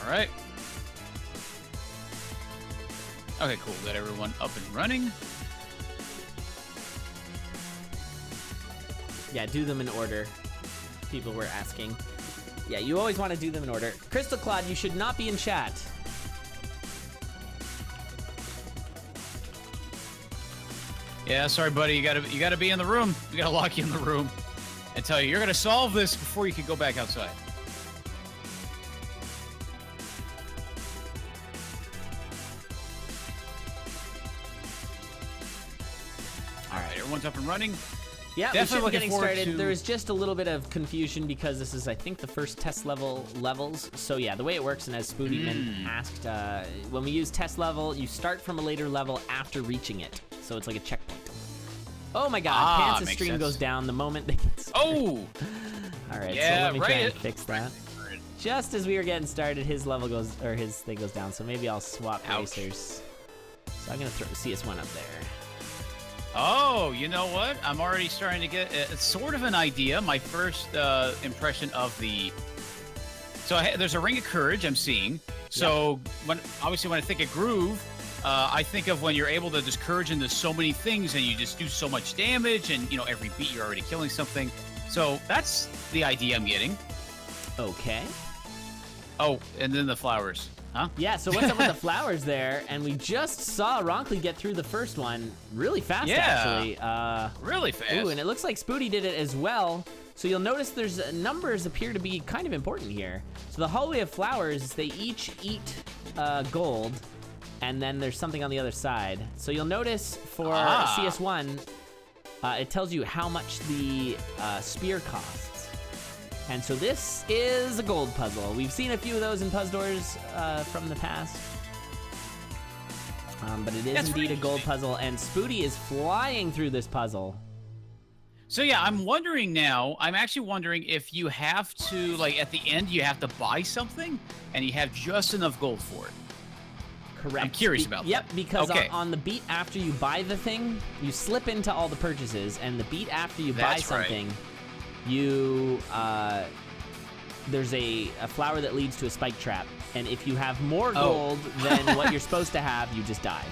All right. Okay, cool. Got everyone up and running. Yeah, do them in order. People were asking. Yeah, you always want to do them in order. Crystal Claude, you should not be in chat. Yeah, sorry, buddy. You gotta be in the room. We gotta lock you in the room and tell you you're gonna solve this before you can go back outside. All right, everyone's up and running. Yeah, Definitely we should be getting started. to... There was just a little bit of confusion because this is, I think, the first test levels. So yeah, the way it works, and as Spoodyman asked, when we use test level, you start from a later level after reaching it. So it's like a checkpoint. Oh my God, Pants' stream goes down the moment they get started. Oh! All right, yeah, so let me try and right. fix that. Just as we were getting started, his level goes, or his thing goes down. So maybe I'll swap racers. So I'm gonna throw CS1 up there. Oh, you know what? I'm already starting to get sort of an idea. My first impression of the... So there's a Ring of Courage I'm seeing. So obviously when I think of Groove, I think of when you're able to just courage into so many things and you just do so much damage and, you know, every beat you're already killing something. So that's the idea I'm getting. Okay. Oh, and then the flowers. Huh? Yeah, so what's up with the flowers there? And we just saw Ronkley get through the first one really fast, actually. Really fast. Ooh, and it looks like Spoody did it as well. So you'll notice there's numbers appear to be kind of important here. So the hallway of flowers, they each eat gold, and then there's something on the other side. So you'll notice for CS1, it tells you how much the spear costs. And so this is a gold puzzle. We've seen a few of those in PuzzDORs from the past. But it is indeed a gold puzzle, and Spoody is flying through this puzzle. So yeah, I'm wondering now, I'm actually wondering if you have to, like at the end, you have to buy something, and you have just enough gold for it. Correct. I'm curious about that. Yep, because on the beat after you buy the thing, you slip into all the purchases, and the beat after you buy something... You, there's a flower that leads to a spike trap, and if you have more gold than what you're supposed to have, you just die.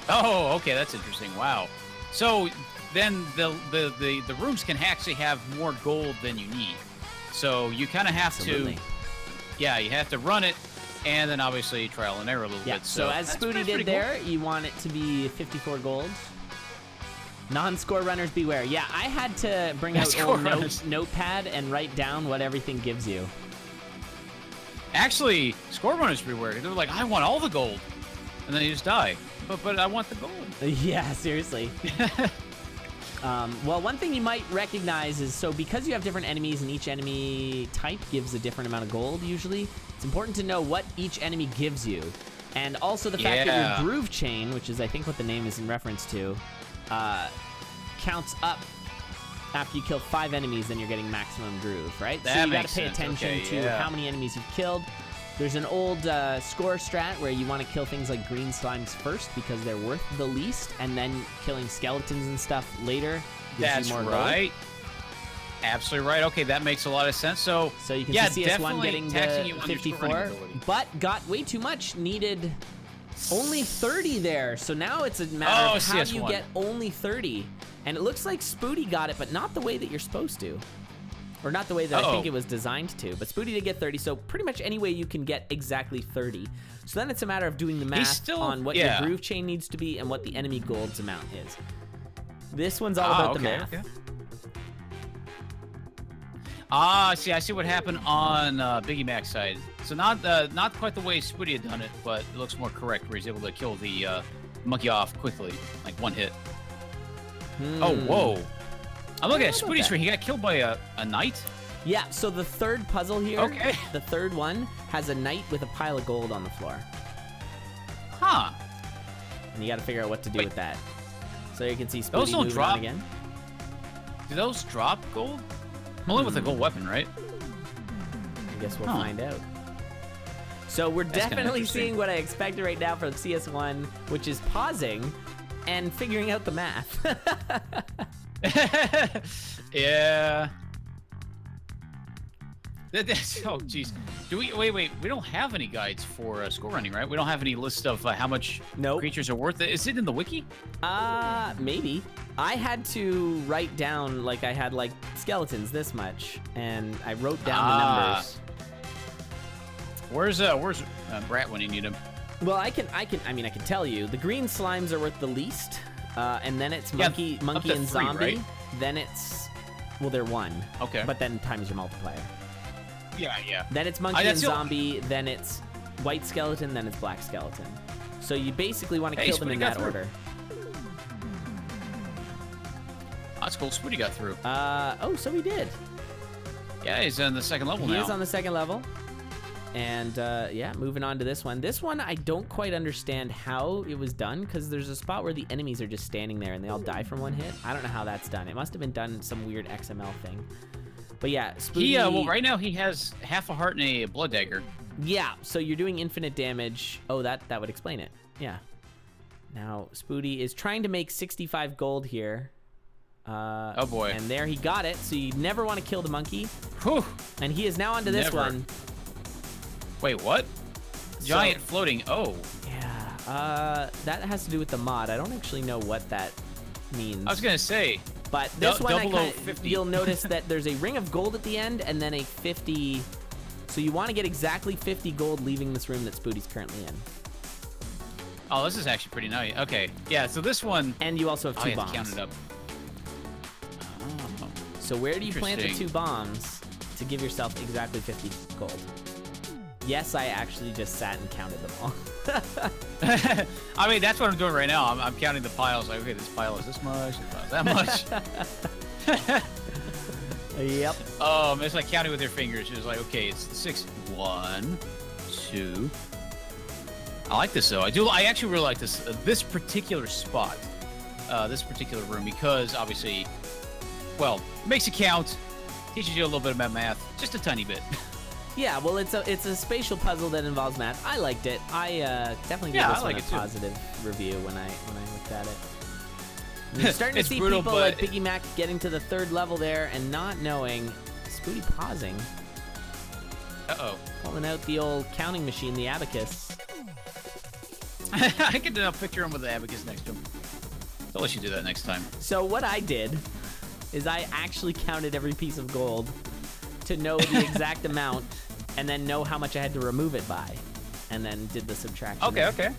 Oh, okay, that's interesting. Wow. So then the rooms can actually have more gold than you need. So you kind of have to, yeah, you have to run it, and then obviously trial and error a little bit. So as Spoody did there, you want it to be 54 gold. Non-score runners beware. Yeah, I had to bring out old notepad and write down what everything gives you. Actually, score runners beware. They're like, I want all the gold, and then you just die. But I want the gold. Yeah, seriously. Well, one thing you might recognize is, so because you have different enemies and each enemy type gives a different amount of gold usually, it's important to know what each enemy gives you. And also the fact that your groove chain, which is I think what the name is in reference to, counts up after you kill 5 enemies, then you're getting maximum groove, right? So you gotta pay attention to how many enemies you've killed. There's an old score strat where you want to kill things like green slimes first because they're worth the least, and then killing skeletons and stuff later gives you more gold. Absolutely right. Okay, that makes a lot of sense. So you can see CS1 getting to 54, but got way too much, needed only 30 there. So now it's a matter of how do you get only 30. And it looks like Spoody got it, but not the way that you're supposed to. Or not the way that I think it was designed to. But Spoody did get 30, so pretty much any way you can get exactly 30. So then it's a matter of doing the math on what your groove chain needs to be and what the enemy gold's amount is. This one's all about the math. See, I see what happened on Biggie Mac's side. So not quite the way Spoody had done it, but it looks more correct, where he's able to kill the monkey off quickly, like one hit. Oh, whoa. I'm looking at Spoody's screen. He got killed by a knight? Yeah, so the third puzzle here, the third one, has a knight with a pile of gold on the floor. Huh. And you got to figure out what to do with that. So you can see Spoody moving on again. Do those drop gold? Only with a gold weapon, right? I guess we'll find out. So we're definitely seeing what I expected right now from CS1, which is pausing and figuring out the math. Yeah. Oh, jeez. Do we? Wait. We don't have any guides for score running, right? We don't have any list of how much Nope. creatures are worth. Is it in the wiki? Maybe. I had to write down, like, I had, like, skeletons this much, and I wrote down the numbers. Where's Brat when you need him? Well, I can tell you. The green slimes are worth the least, and then it's monkey up to and 3, zombie. right? Then it's, well, they're 1. Okay. But then times your multiplier. Yeah. Then it's monkey and zombie, then it's white skeleton, then it's black skeleton. So you basically want to kill them in that order. That's cool. Spooty got through. Oh, so he did. Yeah, he's on the second level now. He is on the second level. And, yeah, moving on to this one. This one, I don't quite understand how it was done, because there's a spot where the enemies are just standing there and they all die from 1 hit. I don't know how that's done. It must have been done some weird XML thing. But yeah, Spooty... well, right now he has half a heart and a blood dagger. Yeah, so you're doing infinite damage. Oh, that would explain it. Yeah. Now, Spooty is trying to make 65 gold here. Oh, boy. And there, he got it. So you never want to kill the monkey. Whew. And he is now onto this one. Wait, what? Giant floating. Oh. Yeah. That has to do with the mod. I don't actually know what that means. I was going to say. But this one, 50. You'll notice that there's a ring of gold at the end and then a 50. So you want to get exactly 50 gold leaving this room that Spooty's currently in. Oh, this is actually pretty nice. Okay. Yeah, so this one... And you also have 2 bombs. Count it up. Oh. So where do you plant the 2 bombs to give yourself exactly 50 gold? Yes, I actually just sat and counted them all. I mean, that's what I'm doing right now. I'm counting the piles. Like, okay, this pile is this much, this pile is that much. Yep. It's like counting with your fingers. It's like, okay, it's 6. 1, 2. I like this though. I actually really like this particular spot, this particular room, because obviously, well, makes it count, teaches you a little bit about math, just a tiny bit. Yeah, well, it's a spatial puzzle that involves math. I liked it. I definitely gave this one a positive review when I looked at it. And you're starting to see brutal, people like Piggy Mac getting to the 3rd level there and not knowing. Spooty pausing. Uh-oh. Pulling out the old counting machine, the abacus. I could picture him with the abacus next to him. I'll let you do that next time. So what I did is I actually counted every piece of gold to know the exact amount and then know how much I had to remove it by, and then did the subtraction. Okay.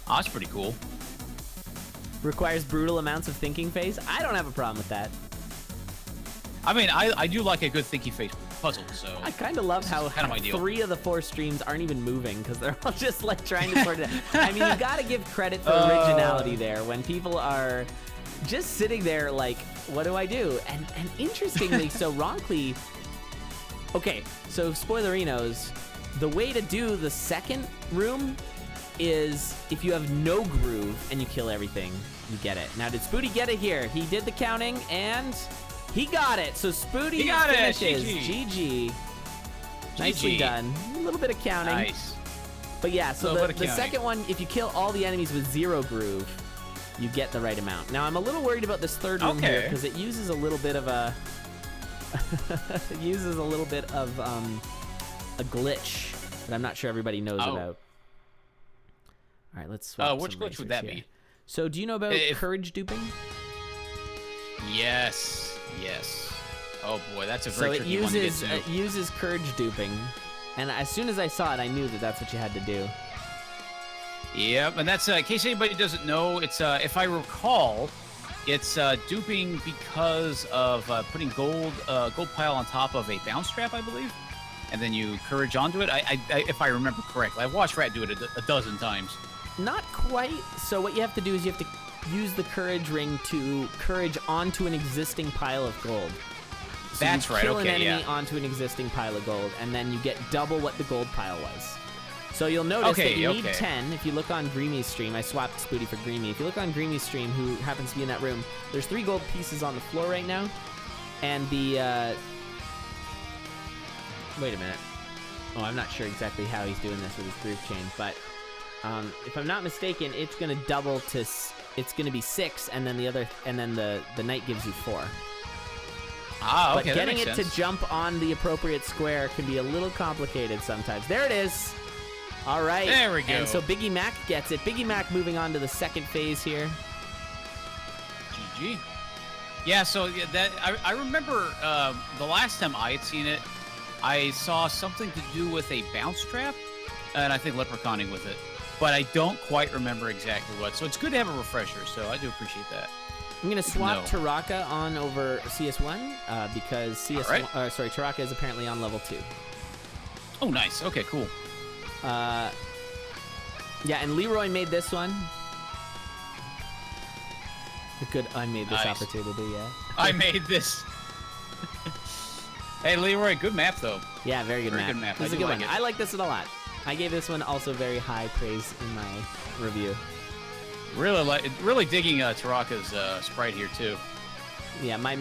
Oh, that's pretty cool. Requires brutal amounts of thinking phase. I don't have a problem with that. I mean, I do like a good thinking face puzzle, so... I kind of love how kind of my deal. 3 of the 4 streams aren't even moving because they're all just like trying to sort it out. I mean, you gotta give credit for originality there when people are just sitting there like, what do I do? And interestingly, so Ronkley... Okay, so spoilerinos, the way to do the second room is if you have no groove and you kill everything, you get it. Now, did Spooty get it here? He did the counting and he got it. So Spooty finishes. GG. Nicely done. A little bit of counting. Nice. But yeah, so the second one, if you kill all the enemies with 0 groove, you get the right amount. Now, I'm a little worried about this 3rd room here because it uses a little bit of a... it uses a little bit of a glitch that I'm not sure everybody knows about. All right, let's swap which glitch would that be? So, do you know about courage duping? Yes. Oh boy, that's a very tricky one to get to. It uses courage duping, and as soon as I saw it, I knew that that's what you had to do. Yep, and that's in case anybody doesn't know, it's if I recall, it's duping because of putting gold pile on top of a bounce trap, I believe, and then you courage onto it. I if I remember correctly, I've watched Rat do it a dozen times. Not quite. So what you have to do is you have to use the courage ring to courage onto an existing pile of gold. So that's right. Kill an enemy onto an existing pile of gold, and then you get double what the gold pile was. So you'll notice that you need 10. If you look on Greamy's stream, I swapped Spooty for Greamy. If you look on Greamy's stream, who happens to be in that room, there's 3 gold pieces on the floor right now. And the... Wait a minute. Oh, I'm not sure exactly how he's doing this with his groove chain, but if I'm not mistaken, it's going to double to... It's going to be 6, and then the knight gives you 4. Ah, okay, But that getting makes it sense. to jump on the appropriate square can be a little complicated sometimes. There it is. All right. There we go. And so Biggie Mac gets it. Biggie Mac moving on to the second phase here. GG. Yeah, so that I remember the last time I had seen it, I saw something to do with a bounce trap, and I think leprechauning with it. But I don't quite remember exactly what. So it's good to have a refresher, so I do appreciate that. I'm going to swap Taraka on over CS1 because Taraka is apparently on level 2. Oh, nice. Okay, cool. Yeah, and Leroy made this one. Good, I made this opportunity, yeah. I made this. Hey, Leroy, good map, though. Yeah, very good map. Good map. This is a good one. I like this one a lot. I gave this one also very high praise in my review. Really digging Taraka's sprite here, too. Yeah, my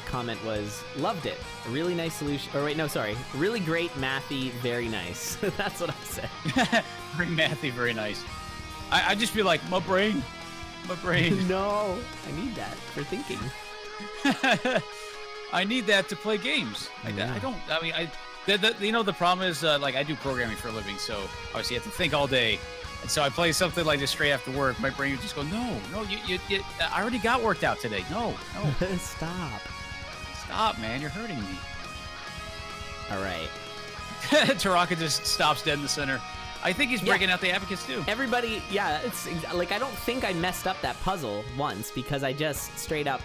comment was, loved it. A really nice solution. Or wait, no, sorry. Really great, mathy, very nice. That's what I said. Very mathy, very nice. I just feel like, my brain. No, I need that for thinking. I need that to play games. Yeah. The problem is, like, I do programming for a living, so obviously you have to think all day. And so I play something like this straight after work. My brain would just go, no, you I already got worked out today. No. Stop, man. You're hurting me. All right. Taraka just stops dead in the center. I think he's breaking out the advocates, too. Everybody, yeah, it's like I don't think I messed up that puzzle once because I just straight up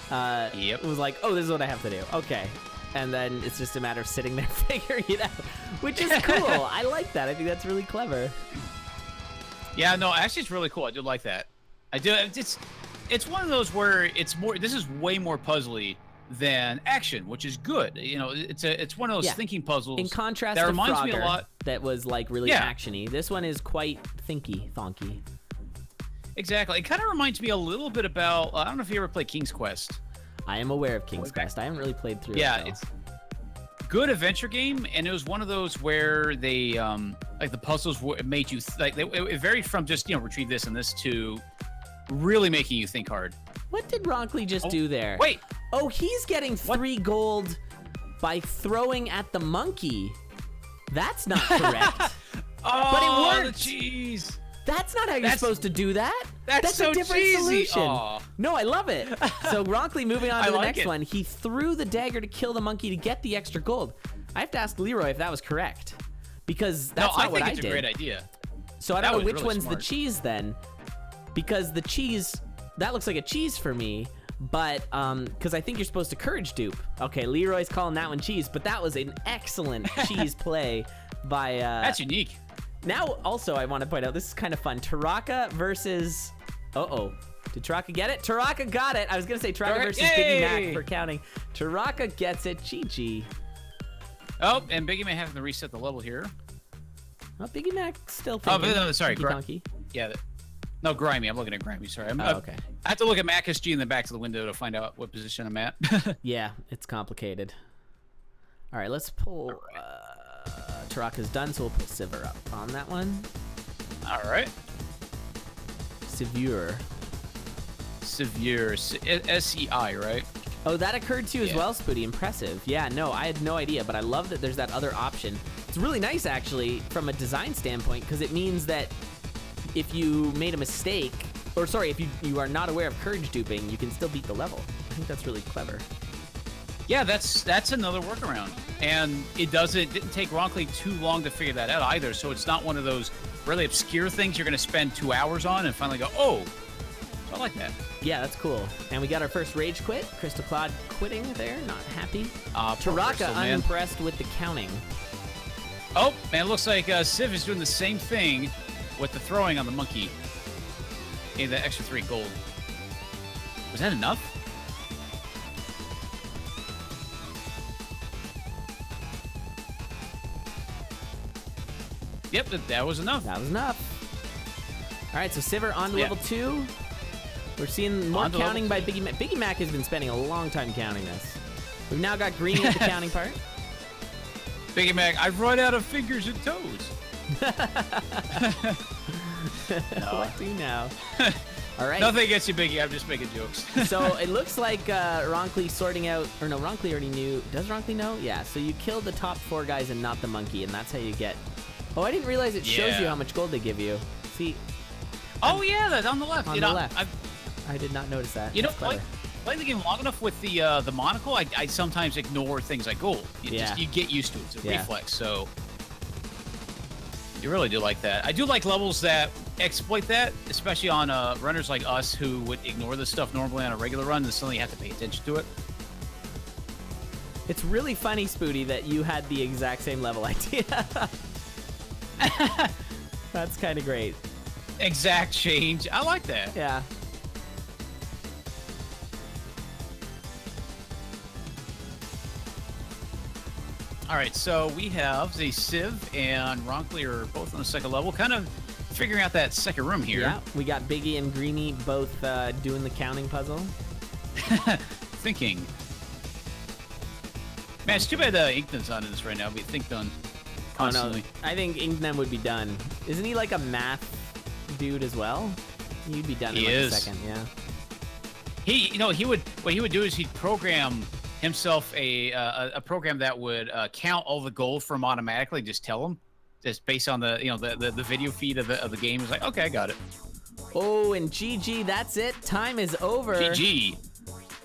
was like, oh, this is what I have to do. Okay. And then it's just a matter of sitting there figuring it out, which is cool. I like that. I think that's really clever. Yeah, no, actually, it's really cool. I do like that. I do. It's one of those where it's more. This is way more puzzly than action, which is good. You know, it's one of those thinking puzzles. In contrast that to reminds Frogger, me a lot. That was like really actiony. This one is quite thonky. Exactly. It kind of reminds me a little bit about. I don't know if you ever played King's Quest. I am aware of King's Quest. I haven't really played through it. Yeah, it's good adventure game, and it was one of those where they like the puzzles made you it varied from just retrieve this and this to really making you think hard. What did Ronkley just do there? Wait. Oh, he's getting 3 gold by throwing at the monkey. That's not correct. But it worked. The cheese. That's not how you're supposed to do that. That's so a different cheesy. solution. Aw. No, I love it. So Ronkley moving on to the next it. one. He threw the dagger to kill the monkey to get the extra gold. I have to ask Leroy if that was correct. Because that's not what I did. I think it's a great idea. So I don't know which really one's smart. the cheese then. Because the cheese, that looks like a cheese for me. But, because I think you're supposed to courage dupe. Okay, Leroy's calling that one cheese, but that was an excellent cheese play by... That's unique. Now, also, I want to point out, this is kind of fun. Taraka versus... Uh-oh. Did Taraka get it? Taraka got it. I was going to say Taraka versus Biggie Mac for counting. Taraka gets it. GG. Oh, and Biggie may have to reset the level here. Oh, Biggie Mac still thinking. Oh, no, sorry. Donkey. Yeah. No, Grimy. I'm looking at Grimy. Sorry. Okay. I have to look at Mac SG in the back of the window to find out what position I'm at. Yeah, it's complicated. All right, let's pull... Taraka's done, so we'll put Sivir up on that one. All right. Severe. S-E-I, right? Oh, that occurred to you as well, Spoody. Impressive. Yeah, no, I had no idea, but I love that there's that other option. It's really nice, actually, from a design standpoint, because it means that if you made a mistake, or sorry, if you are not aware of courage duping, you can still beat the level. I think that's really clever. Yeah, that's another workaround, and it didn't take Ronkley too long to figure that out either. So it's not one of those really obscure things you're going to spend 2 hours on and finally go, oh, I like that. Yeah, that's cool. And we got our first rage quit. Crystal Claude quitting there, not happy. Taraka unimpressed with the counting. Oh, man, it looks like Civ is doing the same thing with the throwing on the monkey. Hey, that extra 3 gold. Was that enough? Yep, that was enough. That was enough. All right, so Sivir on to level 2. We're seeing more counting by Biggie Mac. Biggie Mac has been spending a long time counting this. We've now got Greeny at the counting part. Biggie Mac, I've run out of fingers and toes. What do you know? All right. Nothing against you, Biggie. I'm just making jokes. So it looks like Ronkley sorting out, or no, Ronkley already knew. Does Ronkley know? Yeah. So you killed the top 4 guys and not the monkey, and that's how you get. Oh, I didn't realize it shows you how much gold they give you. See. Oh yeah, that's on the left. On the left. I did not notice that. You know, playing the game long enough with the monocle, I sometimes ignore things like gold. You get used to it. It's a reflex. So you really do like that. I do like levels that exploit that, especially on runners like us who would ignore this stuff normally on a regular run, and suddenly you have to pay attention to it. It's really funny, Spooty, that you had the exact same level idea. That's kind of great. Exact change. I like that. Yeah. All right, so we have the Civ and Ronkley are both on the second level, kind of figuring out that second room here. Yeah, we got Biggie and Greeny both doing the counting puzzle. Thinking. Man, it's too bad Inkton's not in this right now. We think done constantly. Oh, no. I think Inkton would be done. Isn't he like a math dude as well? He'd be done in like a second, yeah. What he would do is he'd program himself a program that would count all the gold for him automatically. Just tell him, just based on the video feed of the game. It's like, okay, I got it. Oh, and GG, that's it. Time is over. GG.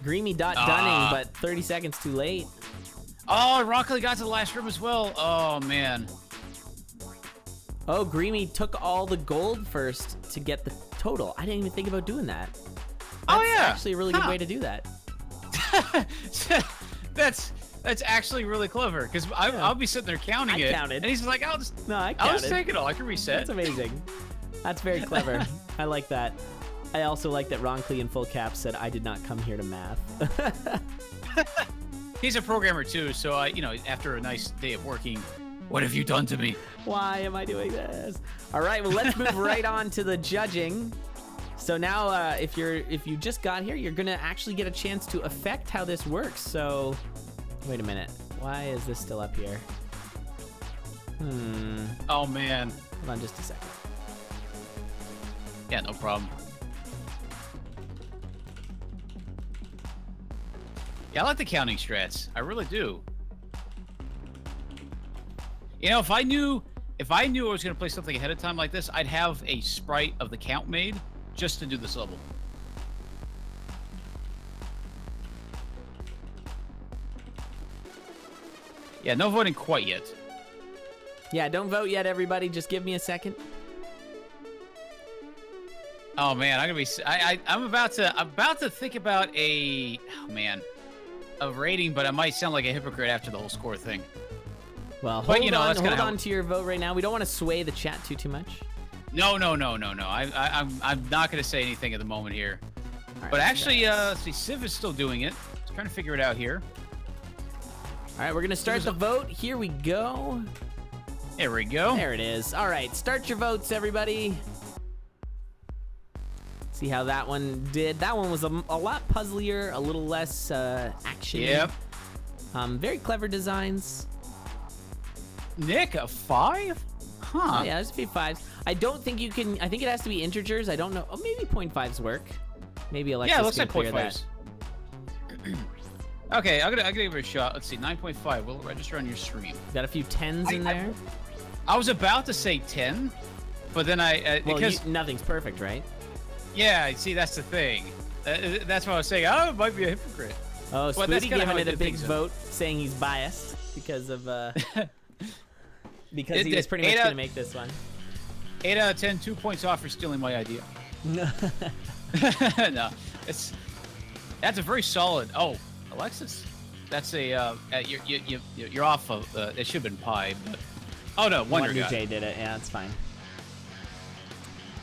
Greeny Dunning, but 30 seconds too late. Oh, Ronkley got to the last room as well. Oh man. Oh, Greeny took all the gold first to get the total. I didn't even think about doing that. That's actually a really good way to do that. That's actually really clever because I'll be sitting there counting it. Counted. And he's like, I'll just take it all. I can reset. That's amazing. That's very clever. I like that. I also like that Ronkley in full caps said, "I did not come here to math." He's a programmer too, so after a nice day of working, what have you done to me? Why am I doing this? All right, well, let's move right on to the judging. So now, if you just got here, you're gonna actually get a chance to affect how this works. So, wait a minute. Why is this still up here? Oh man. Hold on just a second. Yeah, no problem. Yeah, I like the counting strats. I really do. You know, if I knew I was gonna play something ahead of time like this, I'd have a sprite of the count made just to do this level. Yeah, no voting quite yet. Yeah, don't vote yet, everybody. Just give me a second. Oh man, I'm gonna be. I'm about to think about a rating, but I might sound like a hypocrite after the whole score thing. Well, hold on to your vote right now. We don't want to sway the chat too much. No. I'm not gonna say anything at the moment here. Right, but actually, see, Civ is still doing it. Just trying to figure it out here. All right, we're gonna start the vote. Here we go. There we go. There it is. All right, start your votes, everybody. See how that one did. That one was a lot puzzlier, a little less action. Yep. Very clever designs. Nick, a 5? Huh. Oh, yeah, there's a few 5s. I don't think you can. I think it has to be integers. I don't know. Oh, maybe 0.5s work. Maybe Alexis yeah, it looks can like clear 0.5s. Okay, I'm gonna give it a shot. Let's see, 9.5 will register on your stream. Got a few 10s in there. I was about to say 10, but then because nothing's perfect, right? Yeah, see, that's the thing. That's what I was saying. Oh, it might be a hypocrite. Oh, Spooty giving it a big vote, saying he's biased because of because he was pretty much going to make this one. 8 out of 10, 2 points off for stealing my idea. No, that's a very solid. Oh, Alexis, that's a you're off of. It should have been Pi, but oh no, Wonder J did it. Yeah, that's fine.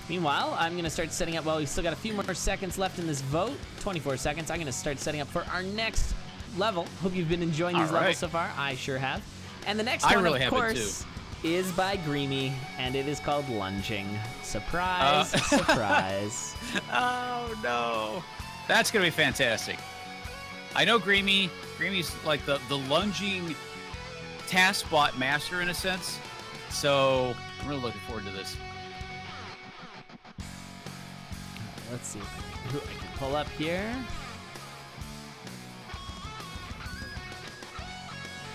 Meanwhile, I'm going to start setting up. Well, we still got a few more seconds left in this vote. 24 seconds. I'm going to start setting up for our next level. Hope you've been enjoying these levels so far. I sure have. And the next one, really of course, is by Greeny, and it is called Lunging. Surprise, surprise. Oh, no. That's going to be fantastic. I know Greeny. Greeny's like the lunging task bot master in a sense. So I'm really looking forward to this. let's see who I can pull up here.